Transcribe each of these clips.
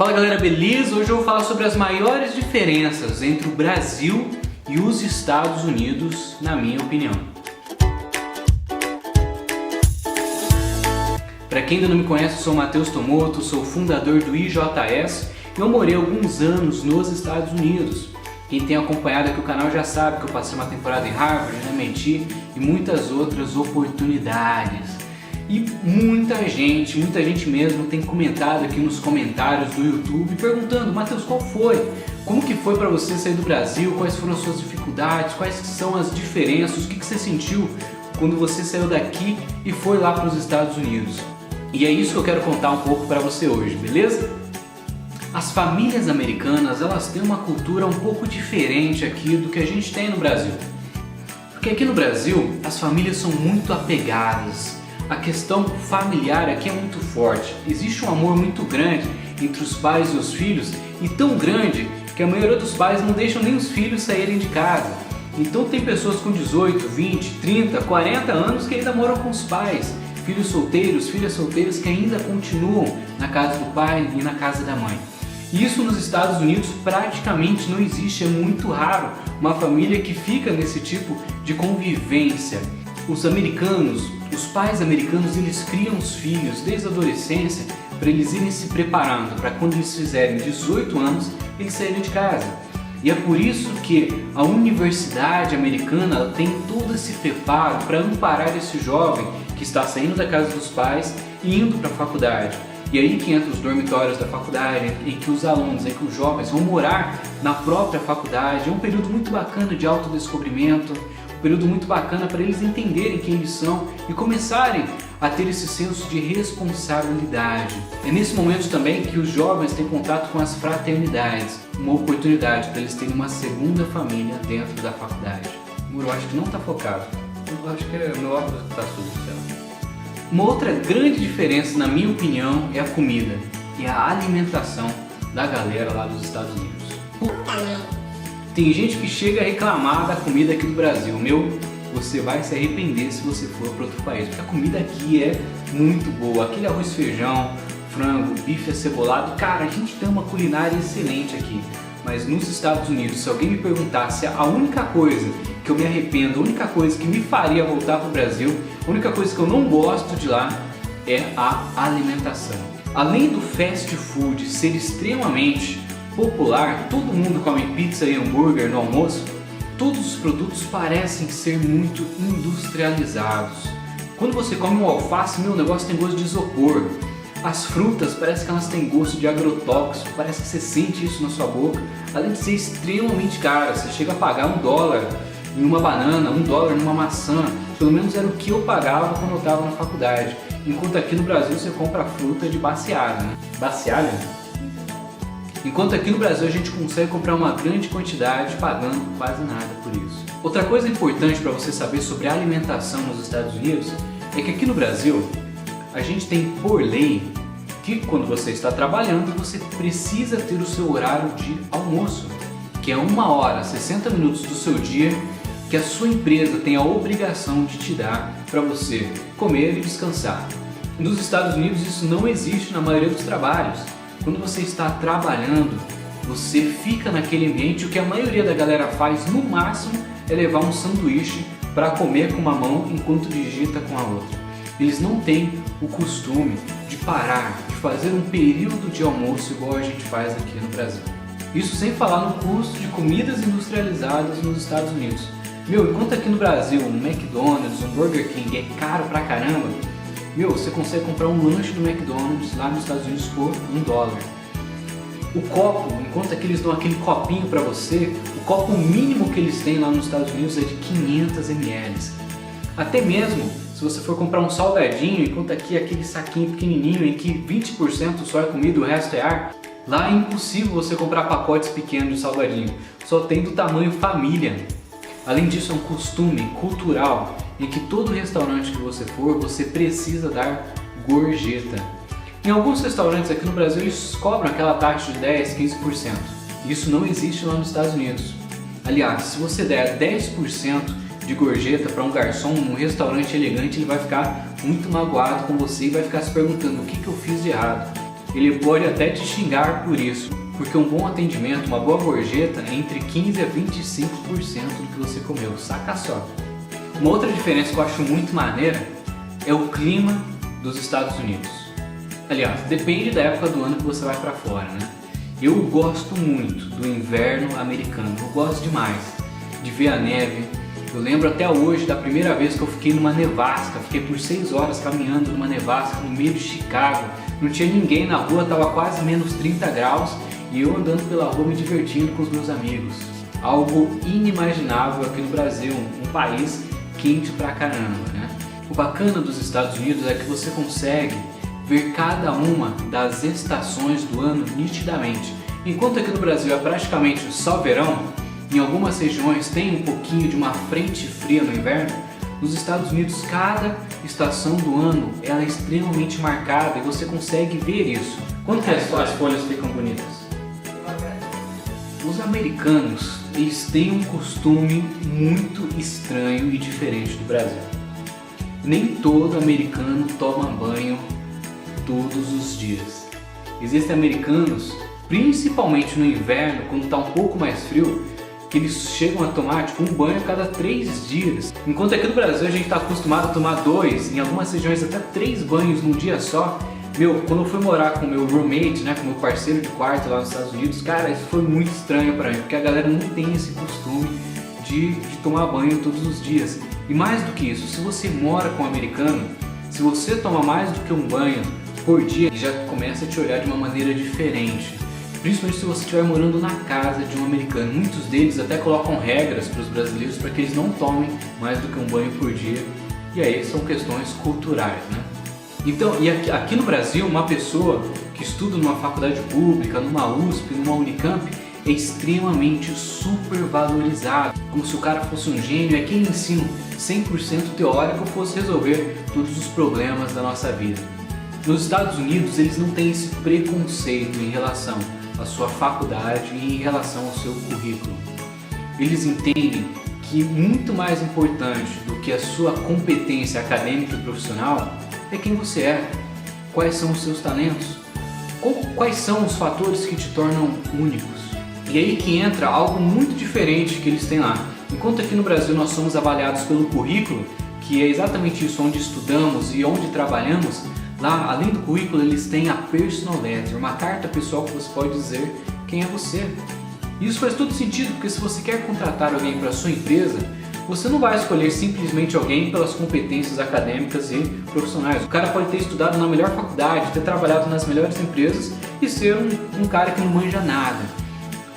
Fala galera, beleza? Hoje eu vou falar sobre as maiores diferenças entre o Brasil e os Estados Unidos, na minha opinião. Para quem ainda não me conhece, eu sou o Matheus Tomoto, sou fundador do IJS e eu morei alguns anos nos Estados Unidos. Quem tem acompanhado aqui o canal já sabe que eu passei uma temporada em Harvard, na MIT e muitas outras oportunidades. E muita gente mesmo tem comentado aqui nos comentários do YouTube perguntando: Matheus, qual foi? Como que foi para você sair do Brasil? Quais foram as suas dificuldades? Quais são as diferenças? O que você sentiu quando você saiu daqui e foi lá para os Estados Unidos? E é isso que eu quero contar um pouco para você hoje, beleza? As famílias americanas, elas têm uma cultura um pouco diferente aqui do que a gente tem no Brasil. Porque aqui no Brasil, as famílias são muito apegadas. A questão familiar aqui é muito forte. Existe um amor muito grande entre os pais e os filhos, e tão grande que a maioria dos pais não deixam nem os filhos saírem de casa. Então tem pessoas com 18, 20, 30, 40 anos que ainda moram com os pais. Filhos solteiros, filhas solteiras que ainda continuam na casa do pai e na casa da mãe. Isso nos Estados Unidos praticamente não existe, é muito raro uma família que fica nesse tipo de convivência. Os americanos, os pais americanos, eles criam os filhos desde a adolescência para eles irem se preparando para quando eles fizerem 18 anos eles saírem de casa. E é por isso que a universidade americana tem todo esse preparo para amparar esse jovem que está saindo da casa dos pais e indo para a faculdade. E aí que entra os dormitórios da faculdade, em que os alunos, em que os jovens vão morar na própria faculdade. É um período muito bacana de autodescobrimento, um período muito bacana para eles entenderem quem eles são e começarem a ter esse senso de responsabilidade. É nesse momento também que os jovens têm contato com as fraternidades, uma oportunidade para eles terem uma segunda família dentro da faculdade. Eu acho que não está focado, eu acho que é meu óculos que está sujo. Uma outra grande diferença, na minha opinião, é a comida e a alimentação da galera lá dos Estados Unidos. Tem gente que chega a reclamar da comida aqui do Brasil. Você vai se arrepender se você for para outro país, porque a comida aqui é muito boa. Aquele arroz, feijão, frango, bife acebolado, cara, a gente tem uma culinária excelente aqui. Mas nos Estados Unidos, se alguém me perguntasse a única coisa que eu me arrependo, a única coisa que me faria voltar para o Brasil, a única coisa que eu não gosto de lá é a alimentação. Além do fast food ser extremamente popular, todo mundo come pizza e hambúrguer no almoço, todos os produtos parecem ser muito industrializados. Quando você come um alface, o negócio tem gosto de isopor. As frutas parece que elas têm gosto de agrotóxico, parece que você sente isso na sua boca. Além de ser extremamente caro, você chega a pagar $1 em uma banana, $1 numa maçã. Pelo menos era o que eu pagava quando eu estava na faculdade. Enquanto aqui no Brasil você compra fruta de baciada, né? Baciada? Enquanto aqui no Brasil a gente consegue comprar uma grande quantidade pagando quase nada por isso. Outra coisa importante para você saber sobre a alimentação nos Estados Unidos é que aqui no Brasil a gente tem por lei que quando você está trabalhando você precisa ter o seu horário de almoço, que é 1 hora, 60 minutos do seu dia que a sua empresa tem a obrigação de te dar para você comer e descansar. Nos Estados Unidos isso não existe na maioria dos trabalhos. Quando você está trabalhando, você fica naquele ambiente. O que a maioria da galera faz no máximo é levar um sanduíche para comer com uma mão enquanto digita com a outra. Eles não têm o costume de parar, de fazer um período de almoço igual a gente faz aqui no Brasil. Isso sem falar no custo de comidas industrializadas nos Estados Unidos. Enquanto aqui no Brasil um McDonald's, um Burger King é caro pra caramba, você consegue comprar um lanche do McDonald's lá nos Estados Unidos por $1. O copo, enquanto aqui eles dão aquele copinho pra você, o copo mínimo que eles têm lá nos Estados Unidos é de 500 ml. Até mesmo se você for comprar um salgadinho, enquanto aqui aquele saquinho pequenininho em que 20% só é comida e o resto é ar, lá é impossível você comprar pacotes pequenos de salgadinho, só tem do tamanho família. Além disso, é um costume cultural em que todo restaurante que você for, você precisa dar gorjeta. Em alguns restaurantes aqui no Brasil, eles cobram aquela taxa de 10, 15%. Isso não existe lá nos Estados Unidos. Aliás, se você der 10% de gorjeta para um garçom num restaurante elegante, ele vai ficar muito magoado com você e vai ficar se perguntando o que eu fiz de errado. ele pode até te xingar por isso, porque um bom atendimento, uma boa gorjeta é entre 15 a 25% do que você comeu, saca só. Uma outra diferença que eu acho muito maneira é o clima dos Estados Unidos. Aliás, depende da época do ano que você vai pra fora, né? Eu gosto muito do inverno americano, eu gosto demais de ver a neve. Eu lembro até hoje da primeira vez que eu fiquei numa nevasca, fiquei por 6 horas caminhando numa nevasca no meio de Chicago, não tinha ninguém na rua, estava quase menos 30 graus e eu andando pela rua me divertindo com os meus amigos. Algo inimaginável aqui no Brasil, um país quente pra caramba, né? O bacana dos Estados Unidos é que você consegue ver cada uma das estações do ano nitidamente. Enquanto aqui no Brasil é praticamente só verão, em algumas regiões tem um pouquinho de uma frente fria no inverno, nos Estados Unidos cada estação do ano ela é extremamente marcada e você consegue ver isso. Quando que as folhas ficam bonitas? Os americanos, eles têm um costume muito estranho e diferente do Brasil. Nem todo americano toma banho todos os dias. Existem americanos, principalmente no inverno, quando está um pouco mais frio, que eles chegam a tomar tipo um banho a cada 3 dias. Enquanto aqui no Brasil a gente está acostumado a tomar 2, em algumas regiões até 3 banhos num dia só. Quando eu fui morar com meu roommate, né, com meu parceiro de quarto lá nos Estados Unidos, cara, isso foi muito estranho para mim, porque a galera não tem esse costume de tomar banho todos os dias. E mais do que isso, se você mora com um americano, se você toma mais do que um banho por dia, ele já começa a te olhar de uma maneira diferente. Principalmente se você estiver morando na casa de um americano. Muitos deles até colocam regras para os brasileiros para que eles não tomem mais do que um banho por dia. E aí são questões culturais, né? Então, e aqui no Brasil, uma pessoa que estuda numa faculdade pública, numa USP, numa Unicamp, é extremamente super valorizado. Como se o cara fosse um gênio, é quem ensina 100% teórico fosse resolver todos os problemas da nossa vida. Nos Estados Unidos, eles não têm esse preconceito em relação à sua faculdade e em relação ao seu currículo. Eles entendem que muito mais importante do que a sua competência acadêmica e profissional é quem você é, quais são os seus talentos, quais são os fatores que te tornam únicos. E aí que entra algo muito diferente que eles têm lá. Enquanto aqui no Brasil nós somos avaliados pelo currículo, que é exatamente isso, onde estudamos e onde trabalhamos, lá, além do currículo, eles têm a personal letter, uma carta pessoal que você pode dizer quem é você. Isso faz todo sentido, porque se você quer contratar alguém para a sua empresa, você não vai escolher simplesmente alguém pelas competências acadêmicas e profissionais. O cara pode ter estudado na melhor faculdade, ter trabalhado nas melhores empresas e ser um cara que não manja nada.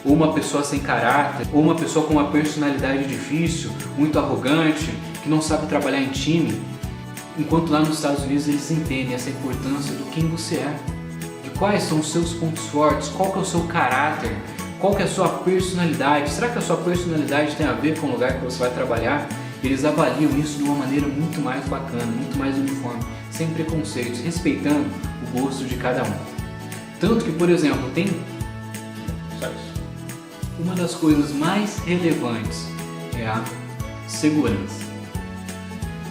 Ou uma pessoa sem caráter, ou uma pessoa com uma personalidade difícil, muito arrogante, que não sabe trabalhar em time. Enquanto lá nos Estados Unidos eles entendem essa importância do quem você é, de quais são os seus pontos fortes, qual que é o seu caráter, qual que é a sua personalidade. Será que a sua personalidade tem a ver com o lugar que você vai trabalhar? Eles avaliam isso de uma maneira muito mais bacana, muito mais uniforme, sem preconceitos, respeitando o gosto de cada um. Tanto que, por exemplo, tem uma das coisas mais relevantes é a segurança.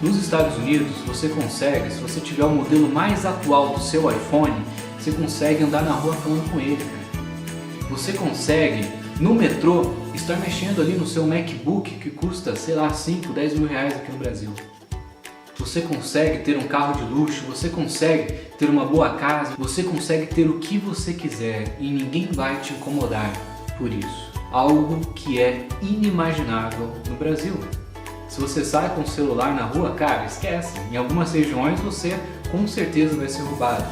Nos Estados Unidos, você consegue, se você tiver o modelo mais atual do seu iPhone, você consegue andar na rua falando com ele, cara. Você consegue, no metrô, estar mexendo ali no seu MacBook que custa, sei lá, 5, 10 mil reais aqui no Brasil. Você consegue ter um carro de luxo, você consegue ter uma boa casa, você consegue ter o que você quiser e ninguém vai te incomodar por isso. Algo que é inimaginável no Brasil. Se você sai com o celular na rua, cara, esquece. Em algumas regiões você com certeza vai ser roubado.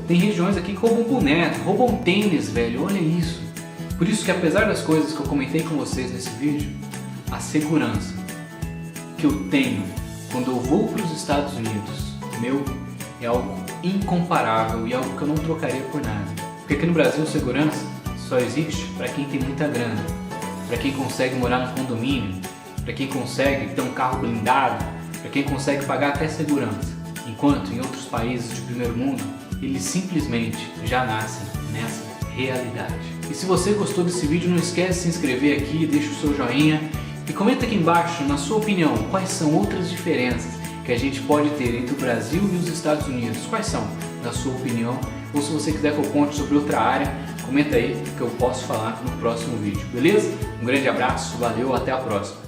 Tem regiões aqui que roubam boneco, roubam tênis, velho, olha isso. Por isso que apesar das coisas que eu comentei com vocês nesse vídeo, a segurança que eu tenho quando eu vou para os Estados Unidos, é algo incomparável e algo que eu não trocaria por nada. Porque aqui no Brasil segurança só existe para quem tem muita grana, para quem consegue morar no condomínio, para quem consegue ter um carro blindado, para quem consegue pagar até segurança. Enquanto em outros países de primeiro mundo, eles simplesmente já nascem nessa realidade. E se você gostou desse vídeo, não esquece de se inscrever aqui, deixa o seu joinha e comenta aqui embaixo, na sua opinião, quais são outras diferenças que a gente pode ter entre o Brasil e os Estados Unidos. Quais são, na sua opinião, ou se você quiser que eu conte sobre outra área, comenta aí que eu posso falar no próximo vídeo, beleza? Um grande abraço, valeu, até a próxima!